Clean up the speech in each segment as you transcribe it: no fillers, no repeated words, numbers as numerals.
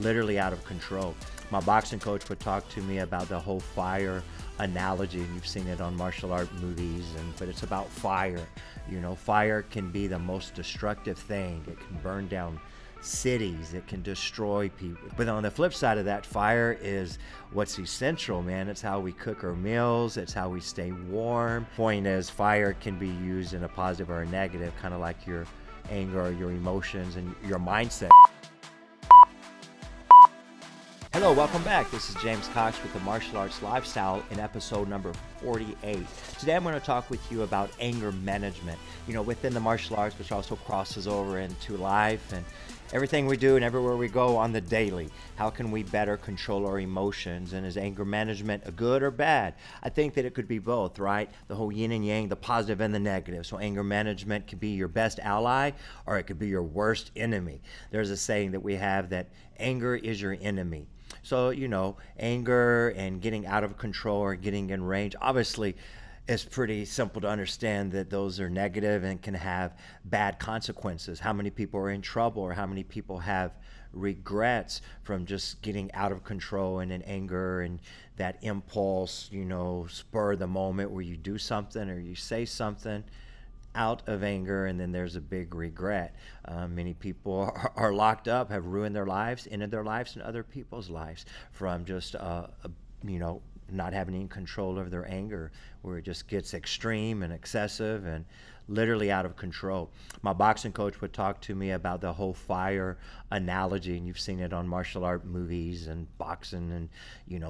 literally out of control. My boxing coach would talk to me about the whole fire analogy, and you've seen it on martial art movies, but it's about fire. You know, fire can be the most destructive thing. It can burn down cities, it can destroy people. But on the flip side of that, fire is what's essential, man. It's how we cook our meals, it's how we stay warm. Point is, fire can be used in a positive or a negative, kind of like your anger or your emotions and your mindset. Hello, welcome back. This is James Cox with the Martial Arts Lifestyle in episode number 48. Today I'm going to talk with you about anger management. You know, within the martial arts, which also crosses over into life and everything we do and everywhere we go on the daily. How can we better control our emotions? And is anger management a good or bad? I think that it could be both, right? The whole yin and yang, the positive and the negative. So anger management could be your best ally or it could be your worst enemy. There's a saying that we have that anger is your enemy. So, you know, anger and getting out of control or getting in range, obviously it's pretty simple to understand that those are negative and can have bad consequences. How many people are in trouble or how many people have regrets from just getting out of control and in anger and that impulse, you know, spur of the moment where you do something or you say something out of anger and then there's a big regret. Many people are locked up, have ruined their lives, ended their lives and other people's lives from just, not having any control over their anger, where it just gets extreme and excessive and literally out of control. My boxing coach would talk to me about the whole fire analogy, and you've seen it on martial art movies and boxing, and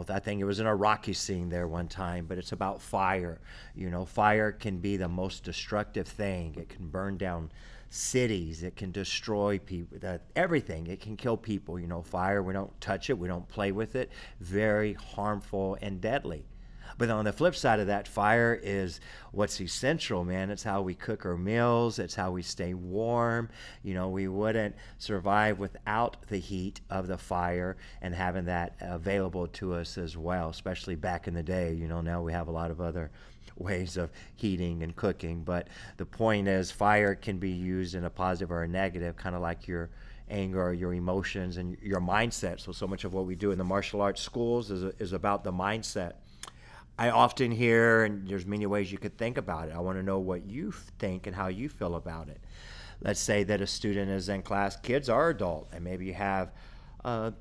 I think it was in a Rocky scene there one time, but it's about fire. You know, fire can be the most destructive thing. It can burn down cities, it can destroy people, everything. It can kill people. You know, fire, we don't touch it, we don't play with it. Very harmful and deadly. But on the flip side of that, fire is what's essential, man. It's how we cook our meals, it's how we stay warm. You know, we wouldn't survive without the heat of the fire and having that available to us as well, especially back in the day. You know, now we have a lot of other ways of heating and cooking, but the point is, fire can be used in a positive or a negative, kind of like your anger or your emotions and your mindset. So much of what we do in the martial arts schools is about the mindset. I often hear, and there's many ways you could think about it. I want to know what you think and how you feel about it. Let's say that a student is in class, kids are adult, and maybe you have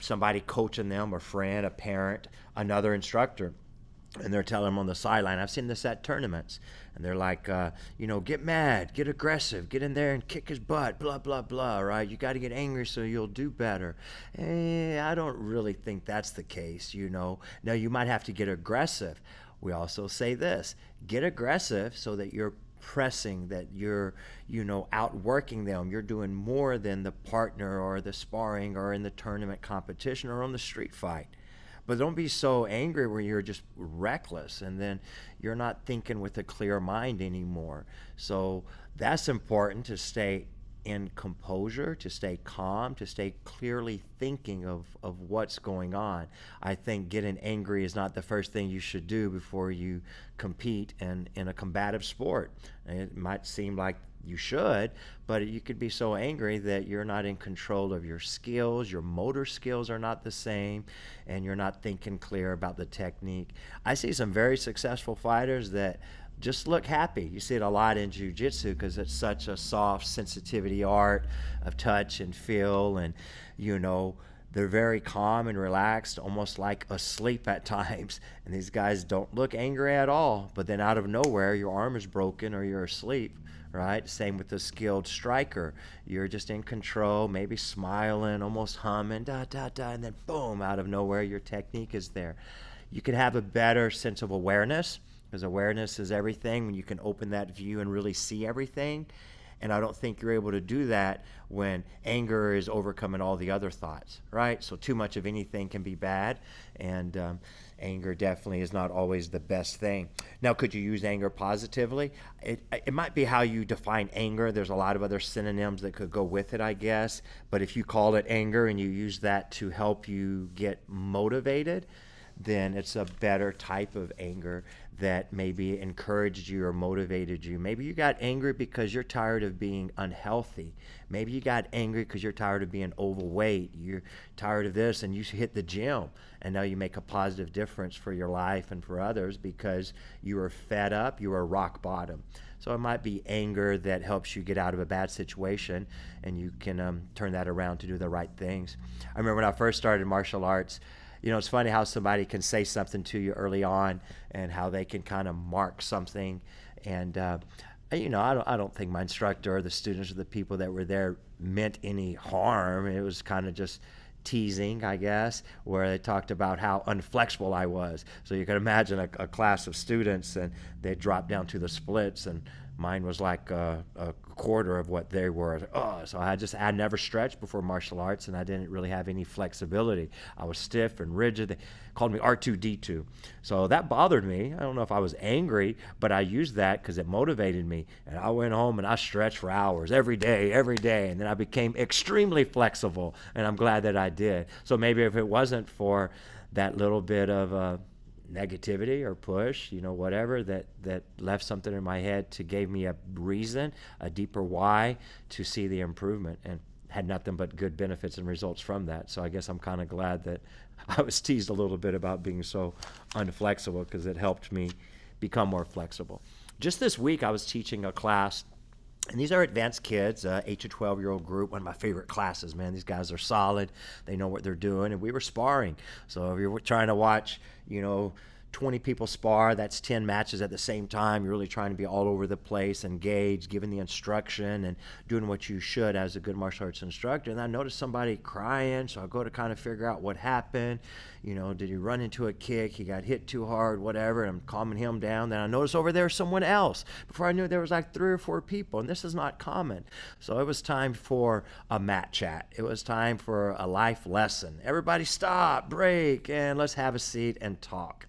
somebody coaching them, a friend, a parent, another instructor, and they're telling them on the sideline, I've seen this at tournaments, and they're like, get mad, get aggressive, get in there and kick his butt, blah, blah, blah, right? You got to get angry so you'll do better. I don't really think that's the case, you know. Now, you might have to get aggressive. We also say this, get aggressive so that you're pressing, that you're, outworking them. You're doing more than the partner or the sparring or in the tournament competition or on the street fight. But don't be so angry where you're just reckless and then you're not thinking with a clear mind anymore. So that's important, to stay in composure, to stay calm, to stay clearly thinking of what's going on. I think getting angry is not the first thing you should do before you compete in a combative sport. It might seem like you should, but you could be so angry that you're not in control of your skills, your motor skills are not the same, and you're not thinking clear about the technique. I see some very successful fighters that just look happy. You see it a lot in jiu-jitsu because it's such a soft sensitivity art of touch and feel, and they're very calm and relaxed, almost like asleep at times. And these guys don't look angry at all, but then out of nowhere your arm is broken or you're asleep, right? Same with the skilled striker. You're just in control, maybe smiling, almost humming, da da da, and then boom, out of nowhere your technique is there. You can have a better sense of awareness, because awareness is everything, when you can open that view and really see everything. And I don't think you're able to do that when anger is overcoming all the other thoughts, right? So too much of anything can be bad, and anger definitely is not always the best thing. Now, could you use anger positively? It might be how you define anger. There's a lot of other synonyms that could go with it, I guess. But if you call it anger and you use that to help you get motivated, then it's a better type of anger that maybe encouraged you or motivated you. Maybe you got angry because you're tired of being unhealthy. Maybe you got angry because you're tired of being overweight. You're tired of this and you hit the gym, and now you make a positive difference for your life and for others because you were fed up, you were rock bottom. So it might be anger that helps you get out of a bad situation, and you can turn that around to do the right things. I remember when I first started martial arts, it's funny how somebody can say something to you early on and how they can kind of mark something. And, I don't think my instructor or the students or the people that were there meant any harm. It was kind of just teasing, I guess, where they talked about how unflexible I was. So you can imagine a class of students, and they dropped down to the splits, and mine was like a quarter of what they were. So I never stretched before martial arts, and I didn't really have any flexibility. I was stiff and rigid. They called me R2D2. So that bothered me. I don't know if I was angry, but I used that because it motivated me. And I went home and I stretched for hours every day. And then I became extremely flexible, and I'm glad that I did. So maybe if it wasn't for that little bit of negativity or push, whatever, that left something in my head to gave me a reason, a deeper why to see the improvement, and had nothing but good benefits and results from that. So I guess I'm kind of glad that I was teased a little bit about being so unflexible, because it helped me become more flexible. Just this week I was teaching a class, and these are advanced kids, 8 to 12-year-old group, one of my favorite classes, man. These guys are solid. They know what they're doing, and we were sparring. So if you're trying to watch, 20 people spar, that's 10 matches at the same time. You're really trying to be all over the place, engaged, giving the instruction, and doing what you should as a good martial arts instructor. And I noticed somebody crying, so I go to kind of figure out what happened. Did he run into a kick? He got hit too hard, whatever, and I'm calming him down. Then I noticed over there someone else. Before I knew it, there was like 3 or 4 people, and this is not common. So it was time for a mat chat. It was time for a life lesson. Everybody stop, break, and let's have a seat and talk.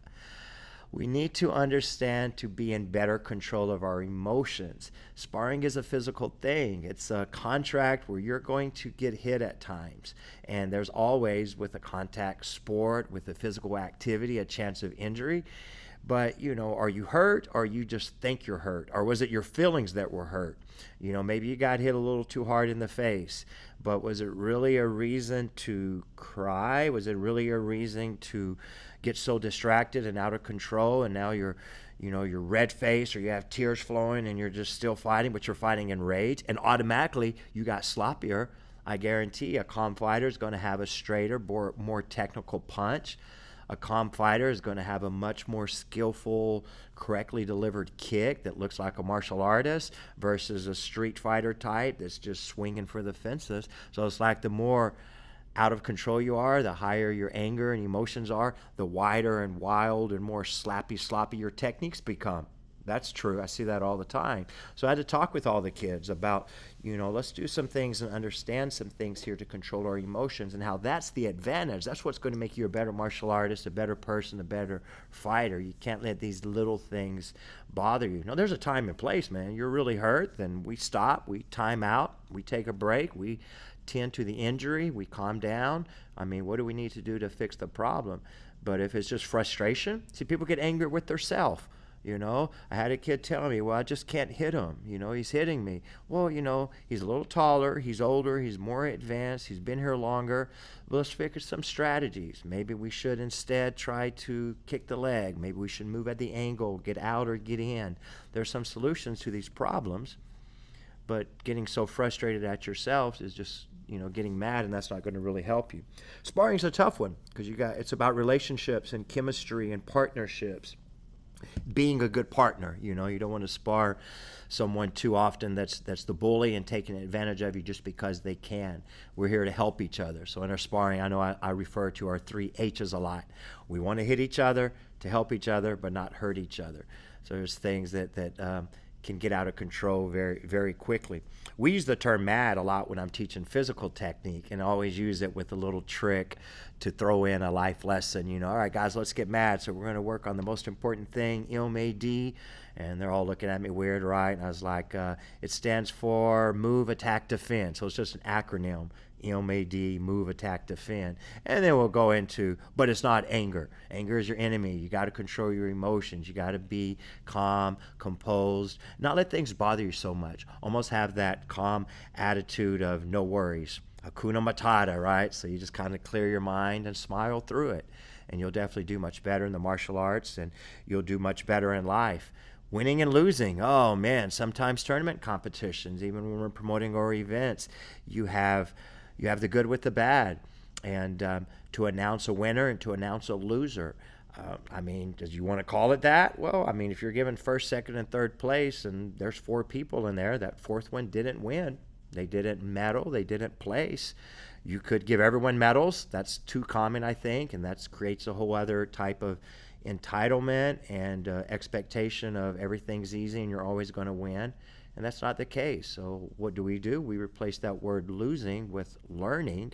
We need to understand to be in better control of our emotions. Sparring is a physical thing. It's a contract where you're going to get hit at times. And there's always, with a contact sport, with a physical activity, a chance of injury. But, are you hurt, or you just think you're hurt? Or was it your feelings that were hurt? Maybe you got hit a little too hard in the face. But was it really a reason to cry? Was it really a reason to get so distracted and out of control, and now you're red faced, or you have tears flowing, and you're just still fighting, but you're fighting in rage, and automatically you got sloppier? I guarantee a calm fighter is going to have a straighter, more technical punch. A calm fighter is going to have a much more skillful, correctly delivered kick that looks like a martial artist, versus a street fighter type that's just swinging for the fences. So it's like the more out of control you are, the higher your anger and emotions are, the wider and wild and more sloppy your techniques become. That's true. I see that all the time. So I had to talk with all the kids about, let's do some things and understand some things here to control our emotions, and how that's the advantage. That's what's going to make you a better martial artist, a better person, a better fighter. You can't let these little things bother you. No, there's a time and place, man. You're really hurt, then we stop, we time out, we take a break, we tend to the injury, we calm down. What do we need to do to fix the problem? But if it's just frustration, see, people get angry with themselves. I had a kid telling me, well, I just can't hit him. He's hitting me. Well, he's a little taller, he's older, he's more advanced, he's been here longer. Let's figure some strategies. Maybe we should instead try to kick the leg. Maybe we should move at the angle, get out or get in. There's some solutions to these problems, but getting so frustrated at yourselves is just, getting mad, and that's not going to really help you. Sparring's a tough one, because it's about relationships and chemistry and partnerships. Being a good partner, you don't want to spar someone too often that's the bully and taking advantage of you just because they can. We're here to help each other. So in our sparring, I know I refer to our 3 H's a lot. We want to hit each other, to help each other, but not hurt each other. So there's things that can get out of control very, very quickly. We use the term mad a lot when I'm teaching physical technique, and I always use it with a little trick to throw in a life lesson. All right, guys, let's get mad. So we're going to work on the most important thing, MAD. And they're all looking at me weird, right? And I was like, it stands for move, attack, defend. So it's just an acronym. MAD, move, attack, defend. And then we'll go into, but it's not anger. Anger is your enemy. You got to control your emotions. You got to be calm, composed, not let things bother you so much. Almost have that calm attitude of no worries. Hakuna Matata, right? So you just kind of clear your mind and smile through it. And you'll definitely do much better in the martial arts, and you'll do much better in life. Winning and losing. Oh man, sometimes tournament competitions, even when we're promoting our events, you have the good with the bad, and to announce a winner and to announce a loser. I mean, do you want to call it that? Well, I mean, if you're given first, second, and third place, and there's 4 people in there, that fourth one didn't win. They didn't medal. They didn't place. You could give everyone medals. That's too common, I think, and that creates a whole other type of entitlement and expectation of everything's easy and you're always going to win. And that's not the case. So what do? We replace that word losing with learning.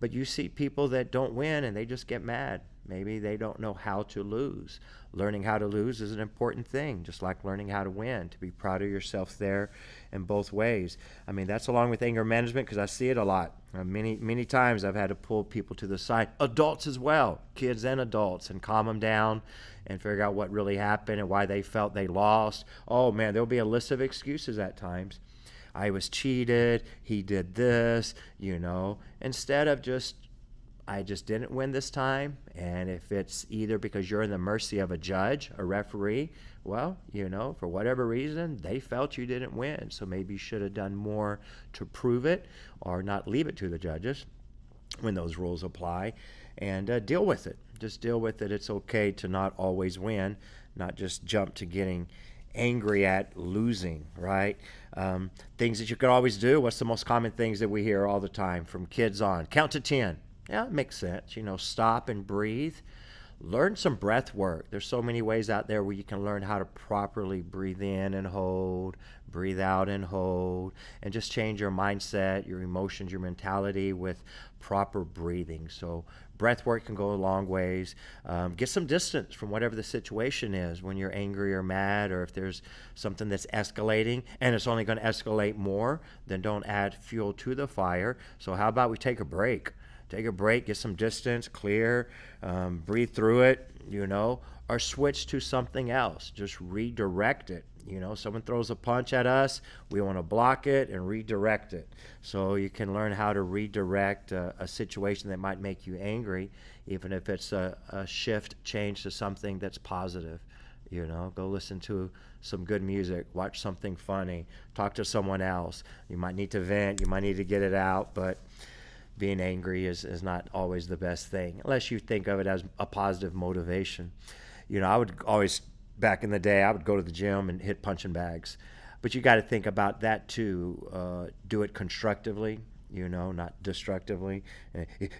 But you see people that don't win and they just get mad. Maybe they don't know how to lose. Learning how to lose is an important thing, just like learning how to win, to be proud of yourself there in both ways. I mean, that's along with anger management, because I see it a lot. Many times I've had to pull people to the side, adults as well, kids and adults, and calm them down and figure out what really happened and why they felt they lost. Oh man, there'll be a list of excuses at times. I was cheated, he did this, instead of I just didn't win this time. And if it's either because you're in the mercy of a judge, a referee, well, for whatever reason, they felt you didn't win. So maybe you should have done more to prove it, or not leave it to the judges when those rules apply, and deal with it. Just deal with it. It's okay to not always win, not just jump to getting angry at losing, right? Things that you could always do. What's the most common things that we hear all the time from kids on? Count to 10. Yeah, it makes sense. Stop and breathe. Learn some breath work. There's so many ways out there where you can learn how to properly breathe in and hold, breathe out and hold, and just change your mindset, your emotions, your mentality with proper breathing. So breath work can go a long ways. Get some distance from whatever the situation is when you're angry or mad, or if there's something that's escalating and it's only going to escalate more, then don't add fuel to the fire. So how about we take a break? Take a break, get some distance, clear, breathe through it, or switch to something else. Just redirect it. Someone throws a punch at us, we want to block it and redirect it. So you can learn how to redirect a situation that might make you angry, even if it's a shift, change to something that's positive. Go listen to some good music, watch something funny, talk to someone else. You might need to vent, you might need to get it out, but being angry is not always the best thing, unless you think of it as a positive motivation. I would always, back in the day, I would go to the gym and hit punching bags. But you got to think about that too. Do it constructively, not destructively.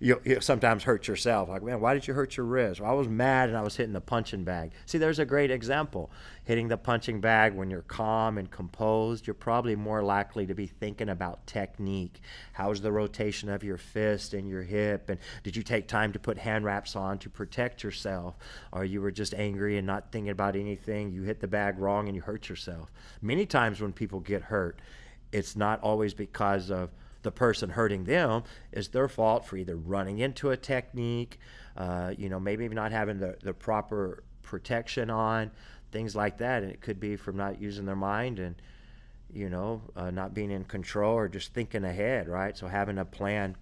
You sometimes hurt yourself. Like, man, why did you hurt your wrist? Well, I was mad and I was hitting the punching bag. See, there's a great example. Hitting the punching bag when you're calm and composed, you're probably more likely to be thinking about technique. How's the rotation of your fist and your hip? And did you take time to put hand wraps on to protect yourself? Or you were just angry and not thinking about anything. You hit the bag wrong and you hurt yourself. Many times when people get hurt, it's not always because of the person hurting them. Is their fault for either running into a technique, maybe not having the proper protection on, things like that. And it could be from not using their mind and, not being in control or just thinking ahead, right? So having a plan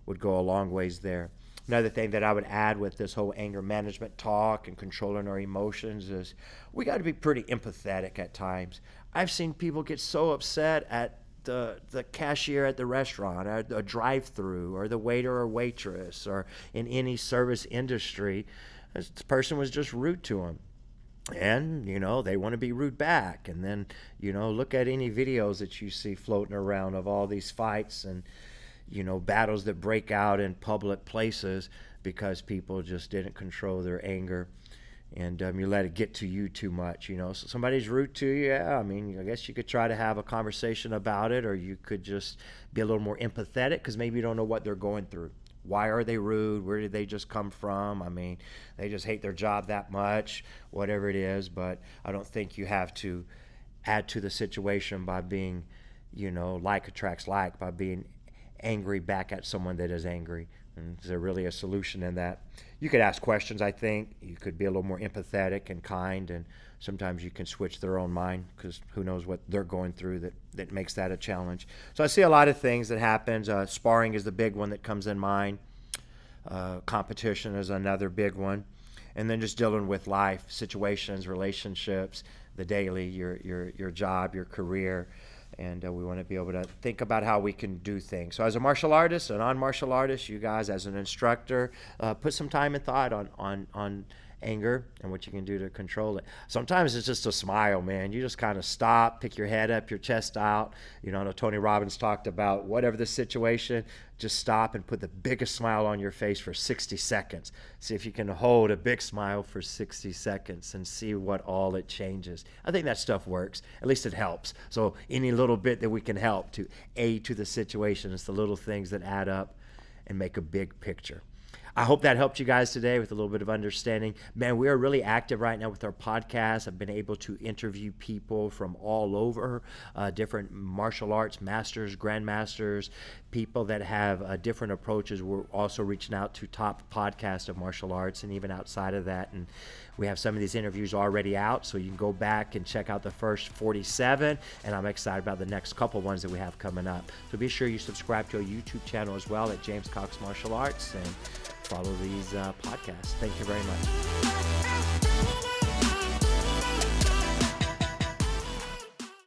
would go a long ways there. Another thing that I would add with this whole anger management talk and controlling our emotions is we got to be pretty empathetic at times. I've seen people get so upset at the cashier at the restaurant, or the drive-through, or the waiter or waitress, or in any service industry. This person was just rude to them. And, they want to be rude back. And then, look at any videos that you see floating around of all these fights and, battles that break out in public places because people just didn't control their anger. And you let it get to you too much, So somebody's rude to you, yeah, I guess you could try to have a conversation about it, or you could just be a little more empathetic because maybe you don't know what they're going through. Why are they rude? Where did they just come from? They just hate their job that much, whatever it is. But I don't think you have to add to the situation by being, like attracts like, by being angry back at someone that is angry. And is there really a solution in that? You could ask questions, I think. You could be a little more empathetic and kind, and sometimes you can switch their own mind because who knows what they're going through that makes that a challenge. So I see a lot of things that happens. Sparring is the big one that comes in mind. Competition is another big one. And then just dealing with life, situations, relationships, the daily, your job, your career. And we want to be able to think about how we can do things. So as a martial artist, a non-martial artist, you guys as an instructor, put some time and thought on anger and what you can do to control it. Sometimes it's just a smile, man. You just kind of stop, pick your head up, your chest out. You know, I know Tony Robbins talked about whatever the situation, just stop and put the biggest smile on your face for 60 seconds. See if you can hold a big smile for 60 seconds and see what all it changes. I think that stuff works. At least it helps. So any little bit that we can help to aid to the situation, it's the little things that add up and make a big picture. I hope that helped you guys today with a little bit of understanding. Man, we are really active right now with our podcast. I've been able to interview people from all over, different martial arts masters, grandmasters, people that have different approaches. We're also reaching out to top podcasts of martial arts and even outside of that. And we have some of these interviews already out, so you can go back and check out the first 47. And I'm excited about the next couple ones that we have coming up. So be sure you subscribe to our YouTube channel as well at James Cox Martial Arts and follow these podcasts. Thank you very much.